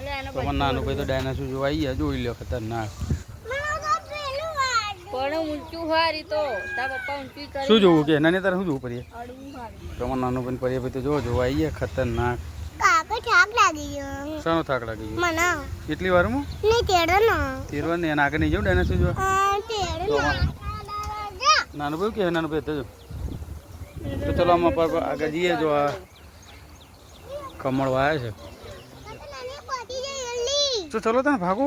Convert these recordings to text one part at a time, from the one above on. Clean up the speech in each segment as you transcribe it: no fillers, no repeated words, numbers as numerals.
તમારા નાનું ભાઈ તો ડાયનાસોર જોવા આવી ગયા, જોઈ લો ખતરનાક. શું જોવું કે નાની તારે શું જોવું પડીએ? તમારા નાનું ભાઈ પડીએ ભાઈ તો જોવા આવી ગયા ખતરનાક. શાનો થાક લાગી ગયો? કેટલી વારમાં? તેરવા ને એના આગળ નહીં જાઉં ડાયનાસોર જોવા. નાનું ભાઈ કે નાનું ભાઈ તો ચલો આમાં આગળ જઈએ. જો આ કમળ વાયા છે तो चलो था भागो।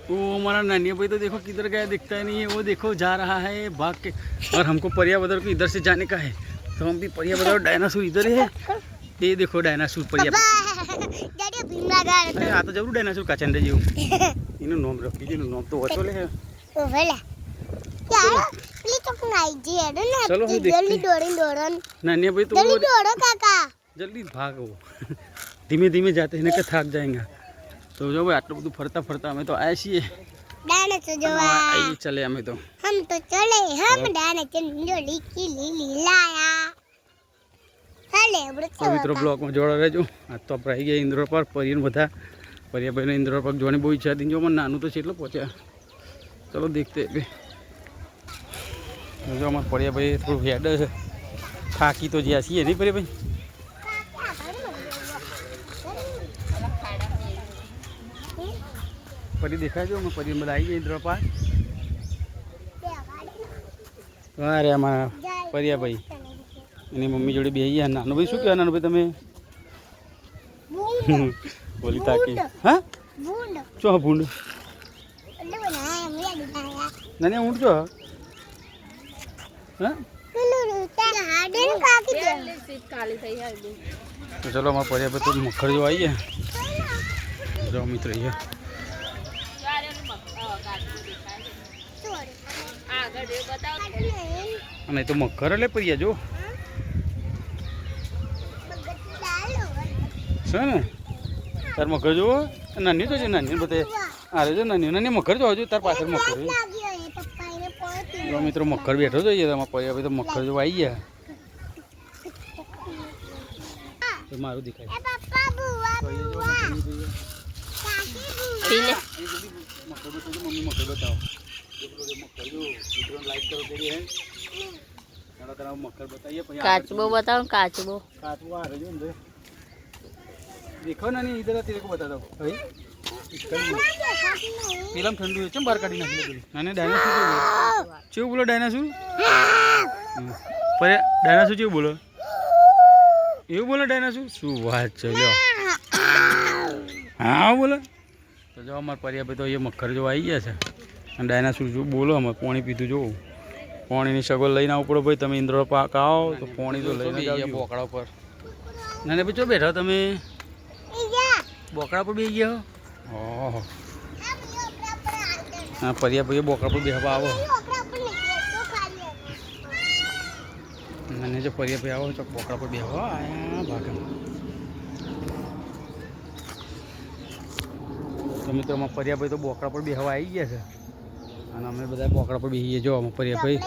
वो हमारा नानिया भाई तो देखो किधर गया, दिखता ही नहीं है। वो देखो जा रहा है भाग के, और हमको परिया बदर को इधर से जाने का है, तो हम भी परिया बदर डायनासोर इधर है। ये देखो डायनासोर परिया आ तो जरूर डायनासोर का चंदे जीव इन्हों नाम रखी जी, नाम तो वचो ले है। चलो हम देखते। नानिया भाई तो जल्दी भागो, धीमे धीमे जाते हैं कि थक जाएंगे। तो जो भाई आटલું બધું ફરતા ફરતા અમે તો આયા છીએ ડાયનાસોર જોવા। આવી ચલે અમે તો ચલે હમ ડાયનાસોર જોડી કી લીલાયા હાલે તો મિત્રો બ્લોગ માં જોડા રહેજો। આ તો આપણે આવી ગયા ઇન્દ્ર પાર્ક, પરિયન બધા પરિયાભાઈ ને ઇન્દ્ર પાર્ક જોવાની બહુ ઈચ્છા હતી। જો મને નાનું તો કેટલો પહોંચ્યા, ચલો देखते हैं। જો અમાર પરિયાભાઈ થોડું હેડ છે, થાકી તો જ્યાં છીએ નહીં પરિયાભાઈ? परी देखा जो मैं परी में आई गई इधर पास। अरे हमारा परिया भाई एनी मम्मी जोड़े बेही है। नानो भाई शू कहवा? नानो भाई तमे बोली ताकी हां चो भूंड नानी ऊंट चो हां तो चलो हमारा परिया भाई तो मक्खर जो आई है जो मित्र है नहीं तो मक्खर ले परिया जो ने तार मक्खर जो नानी तो नानी बता आ रहे जो नानी नानी मक्खर जो हजू तार पास मक्खर जो मित्रों मक्खर बैठो जो ये परिया भाई तो मक्खर जो आई है तो मारू दिखाई मम्मी मक्खर बताओ लाइक करो तेरी है मक्खर बताइए। काचबो बताओ, काचबो काचबो आ रहे जो देखो ना नहीं इधर तेरे को बता दो भाई फिल्म ठंडू है चम बार काटी ना नाने डायनासोर क्यों बोलो डायनासोर पर डायनासोर क्यों बोलो ये बोलो डायनासोर शू बात चलो हाँ बोलो। तो जो हमारे परिया पे तो ये मक्खर जो आई गया है डायनासोर जो बोलो हमें पानी पीतु जो पानी सगवड लईने आवो पड़ो भाई। तमे इंद्र पार्क आओ तो पानी तो लईने जाओ बोकड़ा पर। नाने भाई चो बैठा तमे बोकड़ा पर बेही गया हो? हाँ परिया भाई बोकड़ा पर बेहवा आवो। नाने जो परिया भाई आओ तो बोकड़ा पर बेहवा आया भागा। तो मित्रों में परिया भाई तो बोकड़ा पर बेहवा आई गया है અને અમે બધા બોકડા પર બેહીએ। જો અમે પરિયા ભાઈ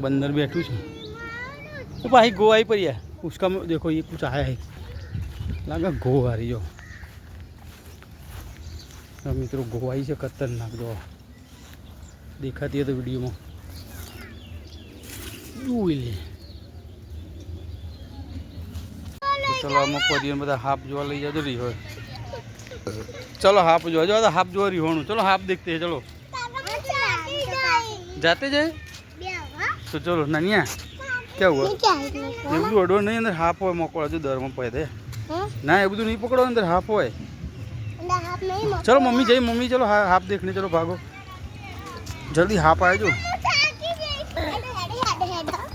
बंदर बैठू छे तो भाई गो आई परिया उसका देखो ये कुछ आया है लगा गो आ रही हो। तो मित्रों गो आई से खतरनाक जो दिखाती है तो वीडियो में तो चलो हम परिया बता हाफ जो लई जाओ रही हो। चलो हाफ जो तो हाफ जो रही होनु। चलो हाफ देखते हैं। चलो जाते जाए तो चलो नानिया क्या हुआ? ये બધું અડો નહીં અંદર હાફ હોય મોકળો જો દરમાં પડે ના એ બધું નહીં પકડો અંદર હાફ હોય। चलो मम्मी जाइए मम्मी चलो हाफ देखने चलो भागो जल्दी हाफ आए जो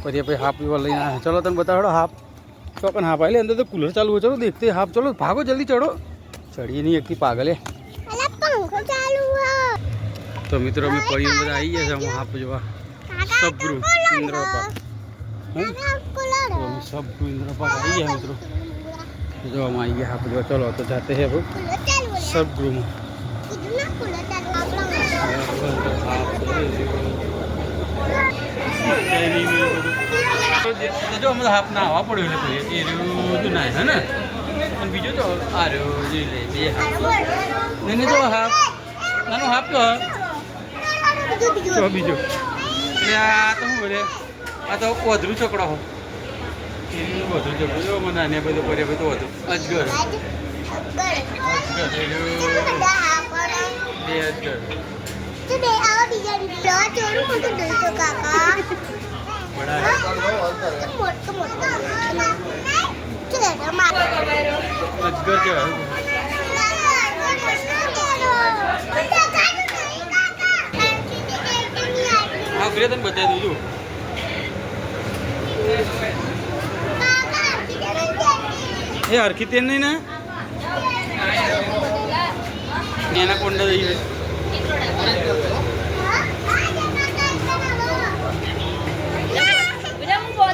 पर ये हाफ पीवा लेना है। चलो तन बताओ हाफ चौकन हाफ आए अंदर तो कूलर चालू हो। चलो देखते हाफ चलो भागो जल्दी चढ़ो चढ़िए नहीं एक पागल है। तो मित्रों में पड़ी बता आई है वहाँ पे जो सब ग्रुप इंद्र पार्क सब इंद्र पार्क आई है मित्रों जो हम आई है यहाँ पे जो। चलो तो जाते हैं अब सब ग्रुप में। જો અમે હાફ ના આવવા પડ્યો એટલે એ રહ્યું ના હે ને અને બીજો તો આ રહ્યો જોઈ લે બે હાફ નહીં તો હાફ નાનો હાફ તો બીજો એટલે આ તો શું બોલે આ તો વધરું ચોકડો હો વધુ ચોકડો જો મને આને બધું કરે બધું વધુ અજગર બે અજગર અજગર કેવાય હા ઘરે તને બતાવી દઉં એ હરખી તેલ નહીં ને એના કોંડા જઈએ Udah mau bawa